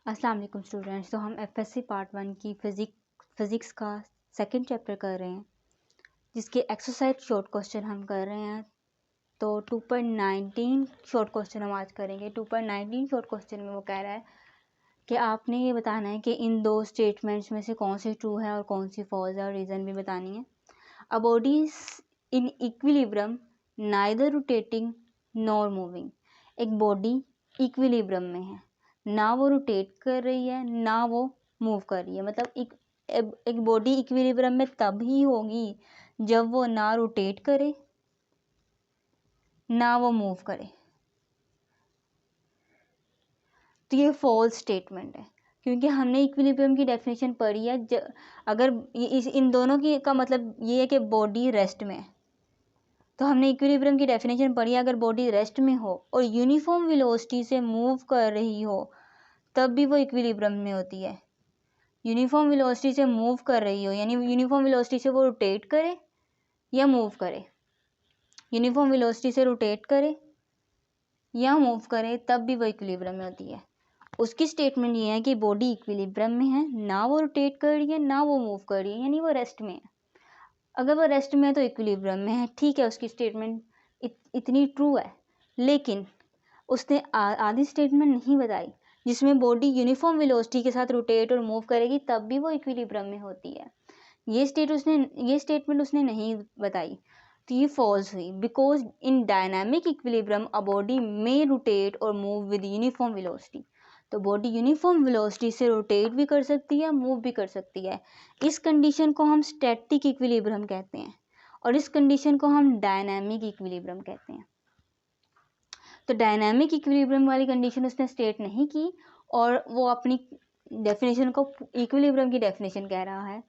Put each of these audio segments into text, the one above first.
अस्सलाम वालेकुम स्टूडेंट्स। तो हम एफएससी पार्ट 1 की फिज़िक्स का सेकंड चैप्टर कर रहे हैं, जिसके एक्सरसाइज शॉर्ट क्वेश्चन हम कर रहे हैं। तो 2.19 शॉर्ट क्वेश्चन हम आज करेंगे। 2.19 शॉर्ट क्वेश्चन में वो कह रहा है कि आपने ये बताना है कि इन दो स्टेटमेंट्स में से कौन सी ट्रू है और कौन सी फॉल्स है, और रीज़न भी बतानी है। A body in equilibrium neither rotating nor moving. एक बॉडी इक्विलिब्रियम में है, ना वो रोटेट कर रही है ना वो मूव कर रही है। मतलब एक बॉडी इक्विलिब्रियम में तभी होगी जब वो ना रोटेट करे ना वो मूव करे। तो ये फॉल्स स्टेटमेंट है, क्योंकि हमने इक्विलिब्रियम की डेफिनेशन पढ़ी है। अगर इन दोनों की का मतलब ये है कि बॉडी रेस्ट में है, तो हमने इक्विलिब्रियम की डेफिनेशन पढ़ी है। अगर बॉडी रेस्ट में हो और यूनिफॉर्म वेलोसिटी से मूव कर रही हो तब भी वो इक्विलिब्रियम में होती है। यूनिफॉर्म वेलोसिटी से मूव कर रही हो यानी यूनिफॉर्म वेलोसिटी से वो रोटेट करे या मूव करे, यूनिफॉर्म वेलोसिटी से रोटेट करे या मूव करे तब भी वो इक्विलिब्रियम में होती है। उसकी स्टेटमेंट ये है कि बॉडी इक्विलिब्रियम में है, ना वो रोटेट कर रही है ना वो मूव कर रही है, यानी वो रेस्ट में है। अगर वो रेस्ट में है तो इक्विलिब्रियम में है, ठीक है। उसकी स्टेटमेंट इतनी ट्रू है, लेकिन उसने आधी स्टेटमेंट नहीं बताई जिसमें बॉडी यूनिफॉर्म वेलोसिटी के साथ रोटेट और मूव करेगी तब भी वो इक्विलिब्रियम में होती है। ये स्टेटमेंट उसने नहीं बताई, तो ये फॉल्स हुई। Because in dynamic equilibrium a body में रोटेट और मूव विद यूनिफॉर्म वेलोसिटी। तो बॉडी यूनिफॉर्म वेलोसिटी से रोटेट भी कर सकती है, मूव भी कर सकती है। इस कंडीशन को हम स्टैटिक इक्विलिब्रियम कहते हैं और इस कंडीशन को हम डायनामिक इक्विलिब्रियम कहते हैं। तो डायनामिक इक्विलिब्रियम वाली कंडीशन उसने स्टेट नहीं की और वो अपनी डेफिनेशन को इक्विलिब्रियम की डेफिनेशन कह रहा है,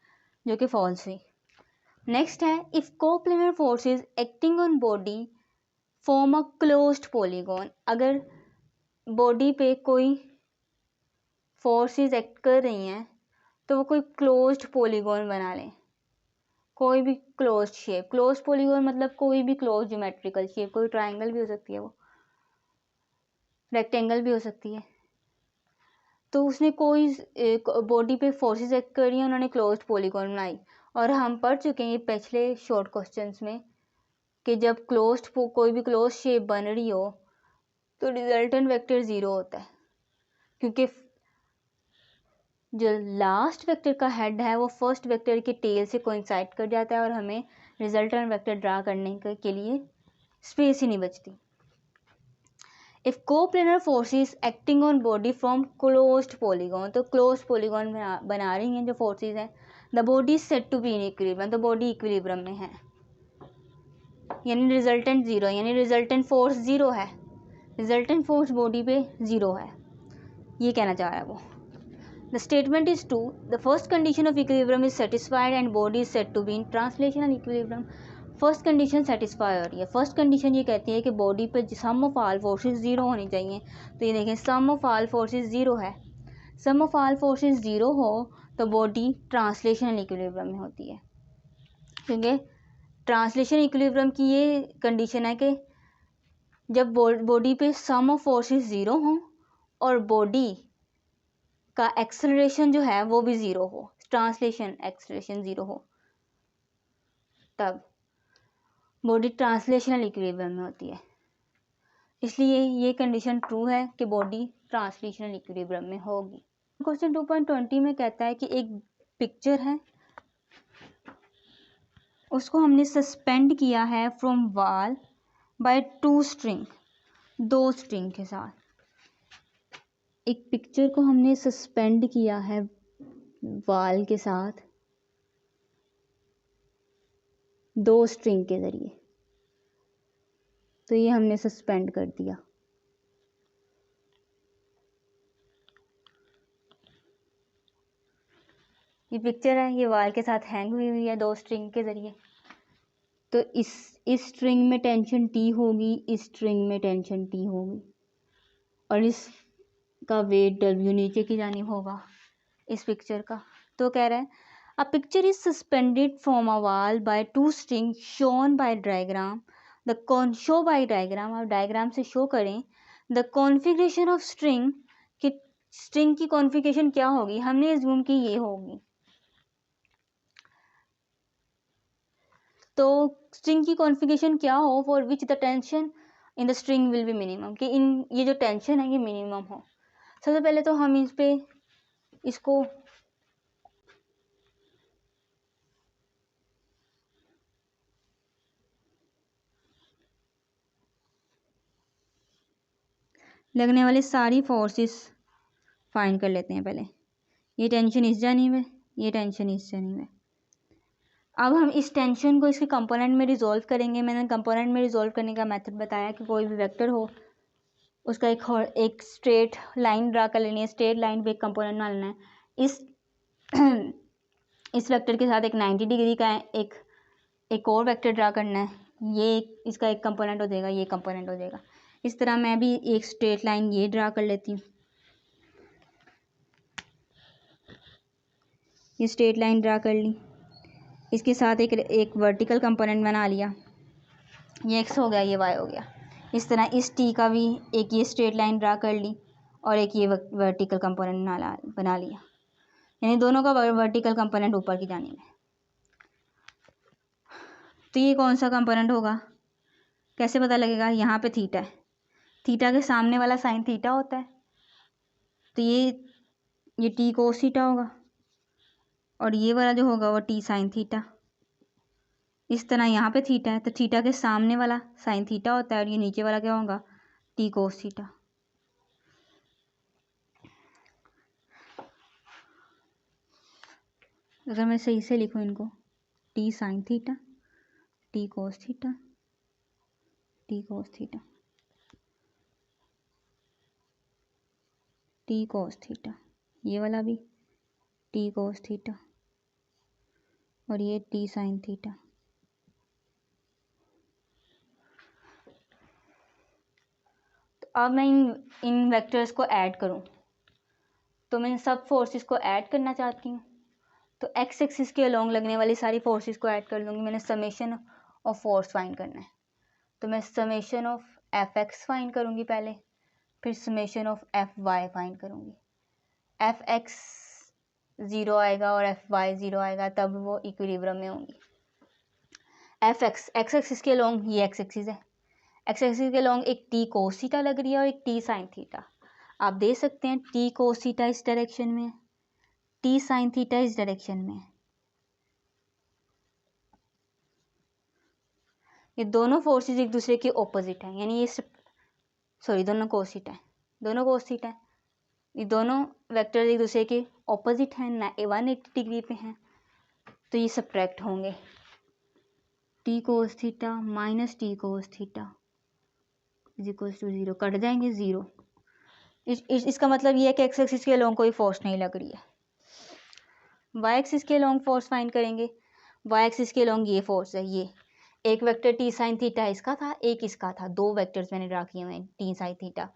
जो कि फॉल्स हुई। नेक्स्ट है, if coplanar forces acting on body form a closed polygon. अगर बॉडी पे कोई फोर्सेस एक्ट कर रही हैं तो वो कोई क्लोज्ड पॉलीगॉन बना लें, कोई भी क्लोज्ड शेप। क्लोज्ड पॉलीगॉन मतलब कोई भी क्लोज्ड ज्योमेट्रिकल शेप, कोई ट्राइंगल भी हो सकती है, वो रेक्टेंगल भी हो सकती है। तो उसने कोई बॉडी पे फोर्सेस एक्ट कर रही हैं, उन्होंने क्लोज्ड पॉलीगॉन बनाई। और हम पढ़ चुके हैं पिछले शॉर्ट क्वेश्चंस में कि जब कोई भी क्लोज्ड शेप बन रही हो तो रिजल्टेंट वेक्टर 0 होता है, क्योंकि जो लास्ट वेक्टर का हेड है वो फर्स्ट वेक्टर के टेल से कोइंसाइड कर जाता है और हमें रिजल्टेंट वेक्टर ड्रा करने के लिए स्पेस ही नहीं बचती। If coplanar forces acting on body from closed polygon, तो क्लोज्ड पॉलीगॉन बना रही हैं जो फोर्सेस हैं। The body is said to be in equilibrium, तो बॉडी इक्विलिब्रियम में है, यानी रिजल्टेंट 0, यानी रिजल्टेंट फोर्स 0 है। रिजल्टेंट फोर्स बॉडी पे 0 है, ये कहना चाह रहा है वो। The statement is true, the first condition of equilibrium is satisfied and body is said to be in translational equilibrium. First condition satisfy हो रही है। फर्स्ट कंडीशन ये कहती है कि बॉडी पे सम ऑफ ऑल फोर्सेस 0 होनी चाहिए। तो ये देखें, सम ऑफ ऑल फोर्सेस 0 है। सम ऑफ ऑल फोर्सेस 0 हो तो बॉडी ट्रांसलेशनल इक्विलिब्रियम में होती है, क्योंकि ट्रांसलेशन इक्विलिब्रियम की ये कंडीशन है कि जब बॉडी पे सम ऑफ फोर्सेस 0 हों और बॉडी का एक्सेलरेशन जो है वो भी 0 हो, ट्रांसलेशन एक्सेलरेशन 0 हो, तब बॉडी ट्रांसलेशनल इक्विलिब्रियम में होती है। इसलिए ये कंडीशन ट्रू है कि बॉडी ट्रांसलेशनल इक्विलिब्रियम में होगी। क्वेश्चन 2.20 में कहता है कि एक पिक्चर है, उसको हमने सस्पेंड किया है from wall by 2 string, 2 string के साथ। एक पिक्चर को हमने सस्पेंड किया है वॉल के साथ 2 स्ट्रिंग के ज़रिए, तो ये हमने सस्पेंड कर दिया। ये पिक्चर है, ये वॉल के साथ हैंग हुई है 2 स्ट्रिंग के ज़रिए। तो इस स्ट्रिंग में टेंशन टी होगी, इस स्ट्रिंग में टेंशन टी होगी, और इसका वेट डब्ल्यू नीचे की जानिब होगा इस पिक्चर का। तो कह रहा है, a picture is suspended from a wall by 2 string shown by diagram. Show by diagram, आप डायग्राम से शो करें द कॉन्फ़िगरेशन ऑफ स्ट्रिंग कि स्ट्रिंग की कॉन्फ़िगरेशन क्या होगी, हमने एज्यूम की ये होगी। तो स्ट्रिंग की कॉन्फ़िगरेशन क्या हो for which the tension in the string will be minimum, कि इन ये जो टेंशन है ये मिनिमम हो। सबसे पहले तो हम इस पे इसको लगने वाली सारी फोर्सेस फाइंड कर लेते हैं। पहले ये टेंशन इस जानिब है, ये टेंशन इस जानिब है। अब हम इस टेंशन को इसके कंपोनेंट में रिजॉल्व करेंगे। मैंने कंपोनेंट में रिजॉल्व करने का मेथड बताया कि कोई भी वेक्टर हो उसका एक स्ट्रेट लाइन ड्रा कर लेनी है, स्ट्रेट लाइन पे एक कंपोनेंट डालना है। इस वेक्टर के साथ एक 90 डिग्री का एक और वेक्टर ड्रा करना है, ये इसका एक कंपोनेंट हो जाएगा, ये कंपोनेंट हो जाएगा। इस तरह मैं भी एक स्ट्रेट लाइन ये ड्रा कर लेती हूँ, ये स्ट्रेट लाइन ड्रा कर ली, इसके साथ एक वर्टिकल कंपोनेंट बना लिया, ये एक्स हो गया, ये वाई हो गया। इस तरह इस टी का भी एक ये स्ट्रेट लाइन ड्रा कर ली और एक ये वर्टिकल कंपोनेंट बना लिया, यानी दोनों का वर्टिकल कंपोनेंट ऊपर की जानिब है। तो ये कौन सा कंपोनेंट होगा, कैसे पता लगेगा, यहाँ पे थीटा है, थीटा के सामने वाला साइन थीटा होता है, तो ये टी कोस थीटा होगा और ये वाला जो होगा वो टी साइन थीटा। इस तरह यहाँ पे थीटा है तो थीटा के सामने वाला साइन थीटा होता है और ये नीचे वाला क्या होगा, टी कोस थीटा। अगर मैं सही से लिखूँ इनको, T sine theta, T cos theta, T cos theta, T cos theta, ये वाला भी टी कोस थीटा और ये टी साइन थीटा। तो अब मैं इन वेक्टर्स को ऐड करूं, तो मैं सब फोर्सेस को ऐड करना चाहती हूँ। तो एक्स एक्सिस के अलोंग लगने वाली सारी फोर्सेस को ऐड कर लूँगी। मैंने समेशन ऑफ फोर्स फाइंड करना है, तो मैं summation of F X find करूँगी पहले, फिर summation of F Y find करूँगी। एफ एक्स 0 आएगा और एफ वाई 0 आएगा, तब वो इक्विलिब्रियम में होंगी। एफ एक्स एक्सिस के अलोंग, ये एक्स एक्सिस है, एक्स एक्सिस के अलोंग एक टी कोस थीटा लग रही है और एक टी साइन थीटा। आप देख सकते हैं टी कोस थीटा इस डायरेक्शन में, टी साइन थीटा इस डायरेक्शन में। ये दोनों फोर्सेस एक दूसरे के ऑपोजिट हैं, यानी ये दोनों कोस थीटा है, दोनों कोस थीटा है, ये दोनों वेक्टर एक दूसरे के ऑपोजिट हैं, 180 डिग्री पे हैं, तो ये सब्ट्रैक्ट होंगे। T cos theta minus T cos theta is equal to 0, cut जाएंगे 0। इसका मतलब ये है कि एक्स एक्सिस के अलोंग कोई फोर्स नहीं लग रही है। वाई एक्सिस के अलोंग फोर्स फाइंड करेंगे। वाई एक्सिस के अलोंग ये फोर्स है, ये एक वेक्टर टी साइन थीटा इसका था, एक इसका था, दो वेक्टर्स मैंने ड्रा किए हुए हैं टी साइन थीटा,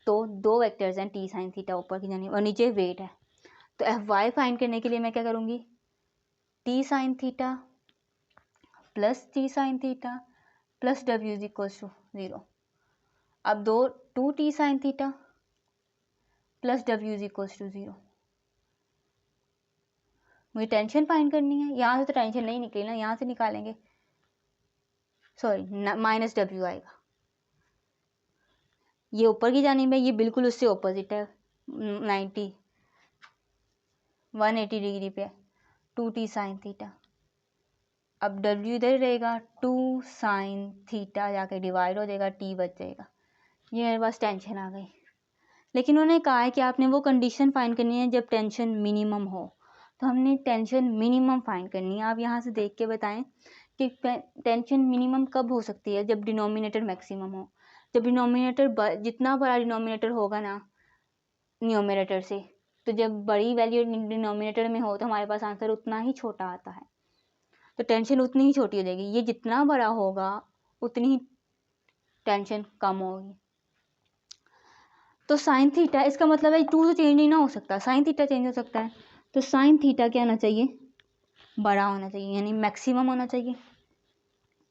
तो दो वेक्टर्स हैं टी साइन थीटा ऊपर की जानिब और नीचे वेट है। तो एफ वाई फाइंड करने के लिए मैं क्या करूँगी, T sine theta plus T sine theta plus W is equal to 0। अब 2t sine theta plus W is equal to 0। मुझे टेंशन फाइंड करनी है, यहाँ से तो टेंशन नहीं निकली ना, यहाँ से निकालेंगे, सॉरी माइनस डब्ल्यू आएगा, ये ऊपर की जानिब है, ये बिल्कुल उससे ऑपोजिट है, 180 डिग्री पे 2t साइन थीटा। अब डब्ल्यू इधर रहेगा, 2 साइन थीटा जाके डिवाइड हो जाएगा, t बच जाएगा। ये मेरे पास टेंशन आ गई। लेकिन उन्होंने कहा है कि आपने वो कंडीशन फाइंड करनी है जब टेंशन मिनिमम हो, तो हमने टेंशन मिनिमम फाइंड करनी है। आप यहाँ से देख के बताएं कि टेंशन मिनिमम कब हो सकती है, जब डिनोमिनेटर मैक्सिमम हो। जब डिनोमिनेटर जितना बड़ा डिनोमिनेटर होगा ना न्यूमरेटर से, तो जब बड़ी वैल्यू डिनोमिनेटर में हो तो हमारे पास आंसर उतना ही छोटा आता है, तो टेंशन उतनी ही छोटी हो जाएगी। ये जितना बड़ा होगा उतनी ही टेंशन कम होगी। तो साइन थीटा, इसका मतलब है 2 तो चेंज नहीं ना हो सकता, साइन थीटा चेंज हो सकता है, तो साइन थीटा क्या होना चाहिए, बड़ा होना चाहिए, यानी मैक्सिमम होना चाहिए।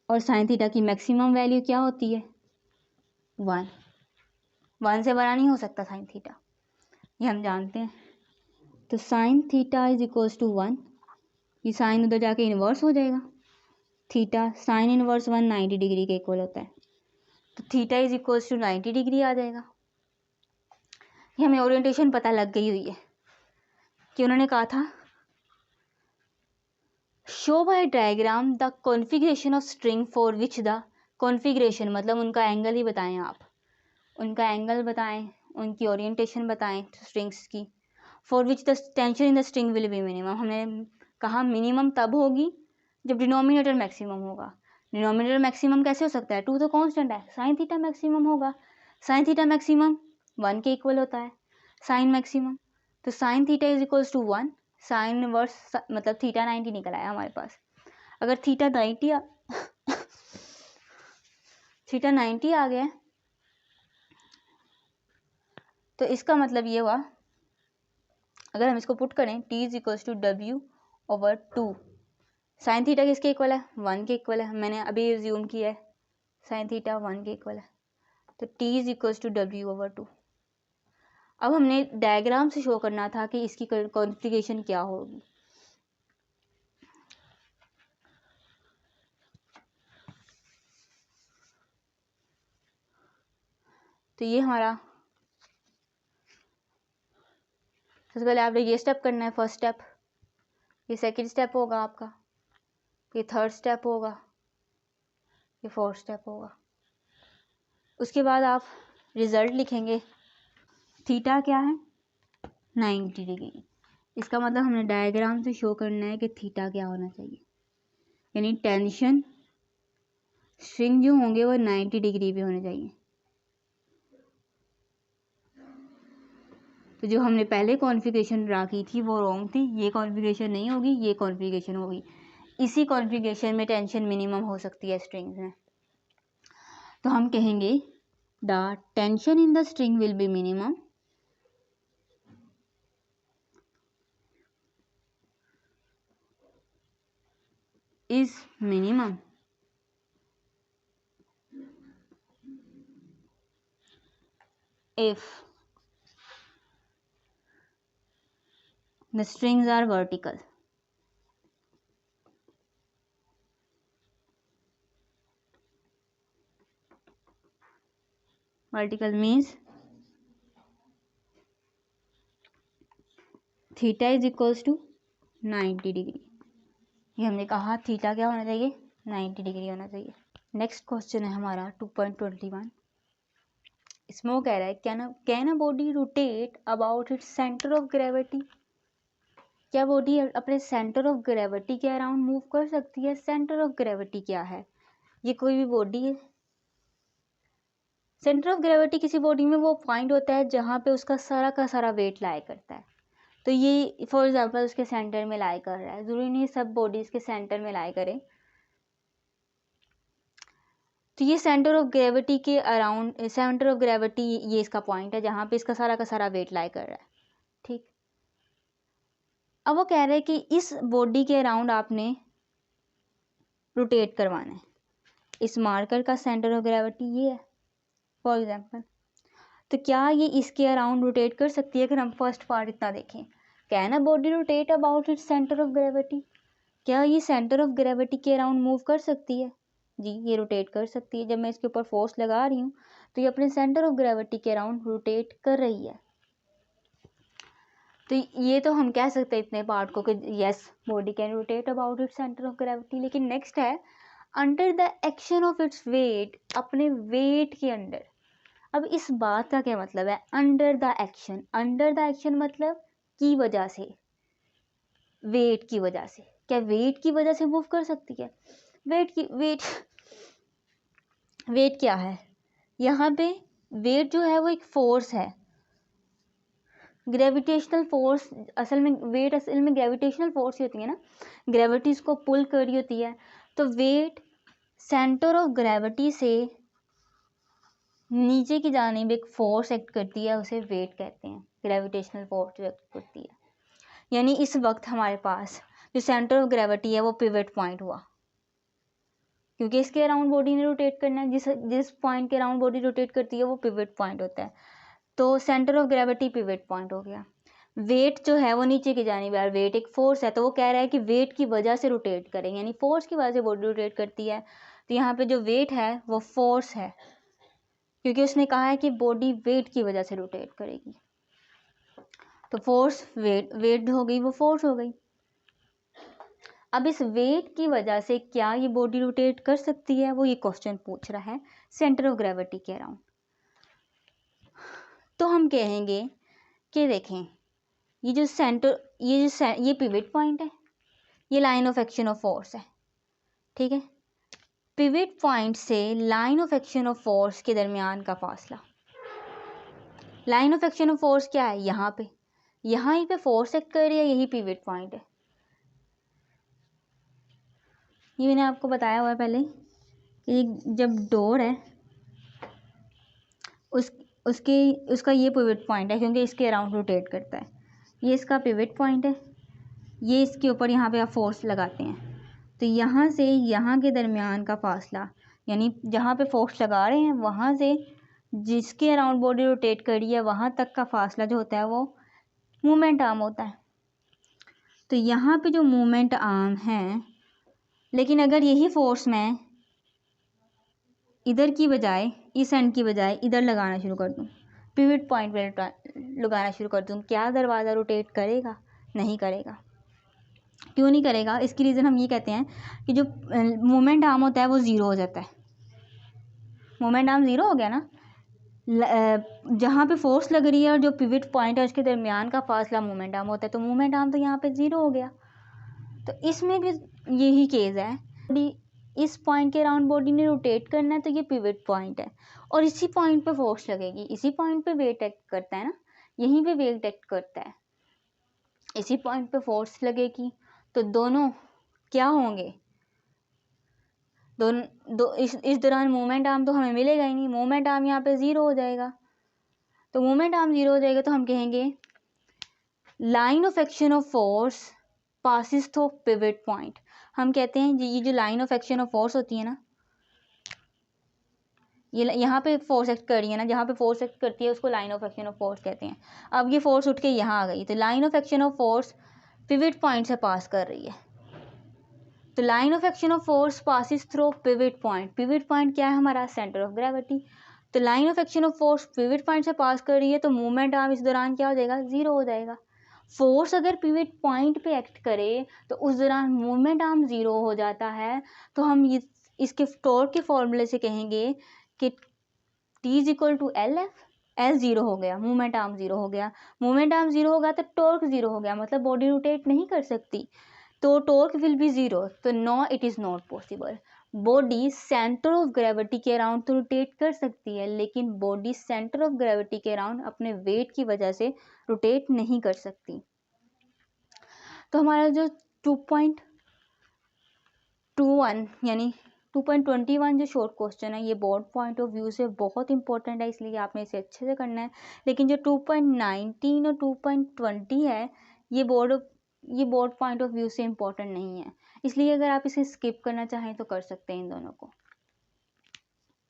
और साइन थीटा की मैक्सिमम वैल्यू क्या होती है, 1 से बड़ा नहीं हो सकता साइन थीटा। ये हम जानते हैं। तो sine theta is equals to 1, ये साइन उधर जाके इन्वर्स हो जाएगा, थीटा साइन इन्वर्स 190 डिग्री के इक्वल होता है, तो theta is equals to 90 degree आ जाएगा। ये हमें ओरिएंटेशन पता लग गई हुई है कि उन्होंने कहा था show by diagram the configuration of string for which the configuration मतलब उनका एंगल ही बताएं, आप उनका एंगल बताएं, उनकी ओरिएंटेशन बताएं स्ट्रिंग्स की, for which the tension in the string will be minimum. हमने कहा मिनिमम तब होगी जब डिनोमिनेटर मैक्सिमम होगा। डिनोमिनेटर मैक्सिमम कैसे हो सकता है, 2 तो कांस्टेंट है, साइन थीटा मैक्सिमम होगा, साइन थीटा मैक्सिमम 1 के इक्वल होता है साइन मैक्सिमम, तो sine theta is equals to 1, sine inverse मतलब थीटा 90 निकल आया हमारे पास। अगर थीटा 90 थीटा 90 आ गया तो इसका मतलब ये हुआ, अगर हम इसको पुट करें t is equals to W/2, sine theta किसके इक्वल है, 1 के इक्वल है, मैंने अभी एज्यूम किया है साइन थीटा 1 के इक्वल है, तो t is equals to W/2। अब हमने डायग्राम से शो करना था कि इसकी कॉन्फ़िगरेशन क्या होगी। तो ये हमारा सबसे पहले आपने ये स्टेप करना है, फर्स्ट स्टेप, ये सेकंड स्टेप होगा आपका, ये थर्ड स्टेप होगा, ये फोर्थ स्टेप होगा। उसके बाद आप रिजल्ट लिखेंगे, थीटा क्या है 90 डिग्री, इसका मतलब हमने डायग्राम से शो करना है कि थीटा क्या होना चाहिए, यानी टेंशन स्ट्रिंग जो होंगे वो 90 डिग्री पे होने चाहिए। तो जो हमने पहले कॉन्फ़िगरेशन ड्रा की थी वो रॉन्ग थी, ये कॉन्फ़िगरेशन नहीं होगी, ये कॉन्फ़िगरेशन होगी। इसी कॉन्फ़िगरेशन में टेंशन मिनिमम हो सकती है स्ट्रिंग्स में। तो हम कहेंगे the tension in the string will be minimum is minimum if the strings are vertical. Vertical means theta is equals to 90 degree. ये हमने कहा थीटा क्या होना चाहिए 90 डिग्री होना चाहिए। नेक्स्ट क्वेश्चन है हमारा 2.21। इसमें वो कह रहा है can a body rotate about its centre of gravity, क्या बॉडी अपने सेंटर ऑफ ग्रेविटी के अराउंड मूव कर सकती है। सेंटर ऑफ ग्रेविटी क्या है, ये कोई भी बॉडी है, सेंटर ऑफ ग्रेविटी किसी बॉडी में वो पॉइंट होता है जहाँ पे उसका सारा का सारा वेट लाई करता है। तो ये फॉर एग्जांपल उसके सेंटर में लाई कर रहा है, ज़रूरी नहीं सब बॉडीज के सेंटर में लाई करें। तो ये सेंटर ऑफ ग्रेविटी के अराउंड, सेंटर ऑफ ग्रेविटी ये इसका पॉइंट है जहाँ पे इसका सारा का सारा वेट लाई कर रहा है, ठीक। अब वो कह रहे हैं कि इस बॉडी के अराउंड आपने रोटेट करवाना है, इस मार्कर का सेंटर ऑफ ग्रेविटी ये है फॉर एग्जांपल, तो क्या ये इसके अराउंड रोटेट कर सकती है। अगर हम फर्स्ट पार्ट इतना देखें, can a body rotate about its centre of gravity, क्या ये सेंटर ऑफ ग्रेविटी के अराउंड मूव कर सकती है। जी ये रोटेट कर सकती है, जब मैं इसके ऊपर फोर्स लगा रही हूँ तो ये अपने सेंटर ऑफ ग्रेविटी के अराउंड रोटेट कर रही है। तो ये तो हम कह सकते हैं इतने पार्ट को कि yes body can rotate about its centre of gravity. लेकिन नेक्स्ट है under the action of its weight, अपने वेट के अंडर। अब इस बात का क्या मतलब है under the action, under the action मतलब की वजह से, वेट की वजह से, क्या वेट की वजह से मूव कर सकती है। वेट क्या है, यहाँ पे वेट जो है वो एक फोर्स है, ग्रेविटेशनल फोर्स। असल में वेट असल में ग्रेविटेशनल फोर्स ही होती है ना, ग्रेविटी इसको पुल कर रही होती है। तो वेट सेंटर ऑफ ग्रेविटी से नीचे की जानिब एक फोर्स एक्ट करती है, उसे वेट कहते हैं, ग्रेविटेशनल फोर्स जो एक्ट करती है। यानी इस वक्त हमारे पास जो सेंटर ऑफ ग्रेविटी है वो पिवट पॉइंट हुआ, क्योंकि इसके अराउंड बॉडी ने रोटेट करना है, जिस पॉइंट के अराउंड बॉडी रोटेट करती है वो पिवट पॉइंट होता है। तो centre of gravity pivot point हो गया। वेट जो है वो नीचे की जानिब है, वेट एक फोर्स है, तो वो कह रहा है कि वेट की वजह से रोटेट करेंगे, यानी फोर्स की वजह से बॉडी रोटेट करती है। तो यहाँ पे जो वेट है वो फोर्स है, क्योंकि उसने कहा है कि बॉडी वेट की वजह से रोटेट करेगी। तो फोर्स वेट, वेट हो गई वो फोर्स हो गई। अब इस वेट की वजह से क्या ये बॉडी रोटेट कर सकती है, वो ये क्वेश्चन पूछ रहा है सेंटर ऑफ ग्रेविटी के अराउंड। तो हम कहेंगे कि देखें ये जो सेंटर, ये पिवट पॉइंट है, ये line of action of force है, ठीक है। पिवट पॉइंट से line of action of force के दरमियान का फासला, line of action of force क्या है, यहाँ पे, यहाँ पे फोर्स एक्ट कर रही है, यही पिवट पॉइंट है। ये मैंने आपको बताया हुआ है पहले कि जब डोर है उसका ये पिवट पॉइंट है, क्योंकि इसके अराउंड रोटेट करता है। ये इसका पिवट पॉइंट है, ये इसके ऊपर यहाँ पे आप फोर्स लगाते हैं, तो यहाँ से यहाँ के दरमियान का फासला, यानी जहाँ पे फोर्स लगा रहे हैं वहाँ से जिसके अराउंड बॉडी रोटेट कर रही है वहाँ तक का फासला जो होता है वो मूवमेंट आर्म होता है। तो यहाँ पे जो मूवमेंट आर्म है, लेकिन अगर यही फोर्स मैं इधर की बजाय, इस एंड की बजाय इधर लगाना शुरू कर दूँ, पिवट पॉइंट पे लगाना शुरू कर दूँ, क्या दरवाज़ा रोटेट करेगा? नहीं करेगा। क्यों नहीं करेगा? इसकी रीज़न हम ये कहते हैं कि जो मोमेंट आर्म होता है वो ज़ीरो हो जाता है। मोमेंट आर्म ज़ीरो हो गया ना, जहाँ पे फोर्स लग रही है और जो पिवट पॉइंट है उसके दरमियान का फासला मोमेंट आर्म होता है, तो मोमेंट आर्म तो यहाँ पे ज़ीरो हो गया। तो इसमें भी यही केस है, इस पॉइंट के अराउंड बॉडी ने रोटेट करना है, तो ये पिवट पॉइंट है और इसी पॉइंट पे फोर्स लगेगी, इसी पॉइंट पे वेट एक्ट करता है ना, यहीं पे वेट एक्ट करता है, इसी पॉइंट पे फोर्स लगेगी। तो दोनों क्या होंगे, इस दौरान मोमेंट आर्म तो हमें मिलेगा ही नहीं, मोमेंट आर्म यहाँ पे ज़ीरो हो जाएगा। तो मोमेंट आर्म ज़ीरो हो जाएगा तो हम कहेंगे line of action of force passes through pivot point. हम कहते हैं ये जो line of action of force होती है ना, ये यहाँ पे फोर्स एक्ट कर रही है ना, जहाँ पे फोर्स एक्ट करती है उसको line of action of force कहते हैं। अब ये फोर्स उठ के यहाँ आ गई, तो line of action of force pivot point से पास कर रही है। तो line of action of force passes through pivot point. Pivot point क्या है हमारा? Centre of gravity. तो line of action of force pivot point से पास कर रही है, तो मूवमेंट आर्म इस दौरान क्या हो जाएगा? ज़ीरो हो जाएगा। फोर्स अगर पिवट पॉइंट पे एक्ट करे तो उस दौरान मूवमेंट आर्म ज़ीरो हो जाता है। तो हम इसके टॉर्क के फॉर्मूले से कहेंगे कि T is equal to L F, L zero हो गया, मूवमेंट आर्म ज़ीरो हो गया, मूवमेंट आर्म ज़ीरो हो गया तो टॉर्क ज़ीरो हो गया, मतलब बॉडी रोटेट नहीं कर सकती, तो टॉर्क विल बी ज़ीरो। तो no, it is not possible. Body centre of gravity के अराउंड तो रोटेट कर सकती है, लेकिन बॉडी सेंटर ऑफ ग्रेविटी के अराउंड अपने वेट की वजह से रोटेट नहीं कर सकती। तो हमारा जो 2.21 यानी 2.21 जो शॉर्ट क्वेश्चन है, ये बोर्ड पॉइंट ऑफ व्यू से बहुत इंपॉर्टेंट है, इसलिए आपने इसे अच्छे से करना है। लेकिन जो 2.19 और 2.20 है, ये बोर्ड पॉइंट ऑफ व्यू से इंपॉर्टेंट नहीं है, इसलिए अगर आप इसे स्किप करना चाहें तो कर सकते हैं इन दोनों को।